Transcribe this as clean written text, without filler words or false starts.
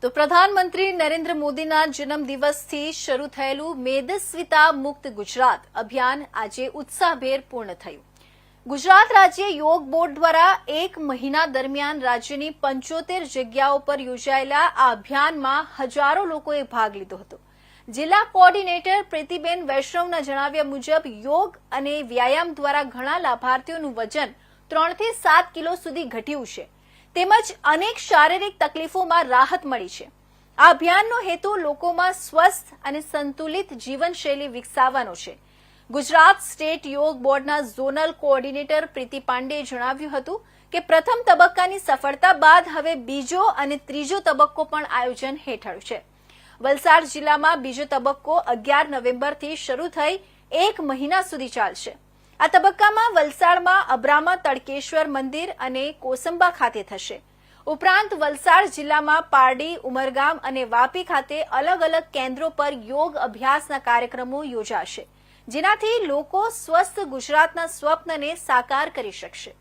તો પ્રધાનમંત્રી નરેન્દ્ર મોદીના જન્મદિવસથી શરૂ થયેલું મેદસ્વીતા મુક્ત ગુજરાત અભિયાન આજે ઉત્સાહભેર પૂર્ણ થયું. ગુજરાત રાજ્ય યોગ બોર્ડ દ્વારા 1 મહિના દરમિયાન રાજ્યની 75 જગ્યાઓ પર યોજાયેલા આ અભિયાનમાં હજારો લોકોએ ભાગ લીધો હતો. જિલ્લા કોઓર્ડિનેટર પ્રીતિબેન વૈષ્ણવના જણાવ્યા મુજબ યોગ અને વ્યાયામ દ્વારા ઘણા લાભાર્થીઓનું વજન 3 થી 7 કિલો સુધી ઘટ્યું છે તેમજ અનેક શારીરિક તકલીફોમાં રાહત મળી છે. આ અભિયાનનો હેતુ લોકોમાં સ્વસ્થ અને સંતુલિત જીવનશૈલી વિકસાવવાનો છે. ગુજરાત સ્ટેટ યોગ બોર્ડના ઝોનલ કોઓર્ડિનેટર પ્રીતિ પાંડેએ જણાવ્યું હતું કે પ્રથમ તબક્કાની સફળતા બાદ હવે બીજો અને ત્રીજો તબક્કો પણ આયોજન હેઠળ છે. વલસાડ જિલ્લામાં બીજો તબક્કો 11 નવેમ્બરથી શરૂ થઈ 1 મહિના સુધી ચાલશે. આ તબક્કામાં વલસાડમાં અબ્રામા તડકેશ્વર મંદિર અને કોસંબા ખાતે થશે. ઉપરાંત વલસાડ જિલ્લામાં પારડી, ઉમરગામ અને વાપી ખાતે અલગ અલગ કેન્દ્રો પર યોગ અભ્યાસના કાર્યક્રમો યોજાશે, જેનાથી લોકો સ્વસ્થ ગુજરાતના સ્વપ્નને સાકાર કરી શકશે.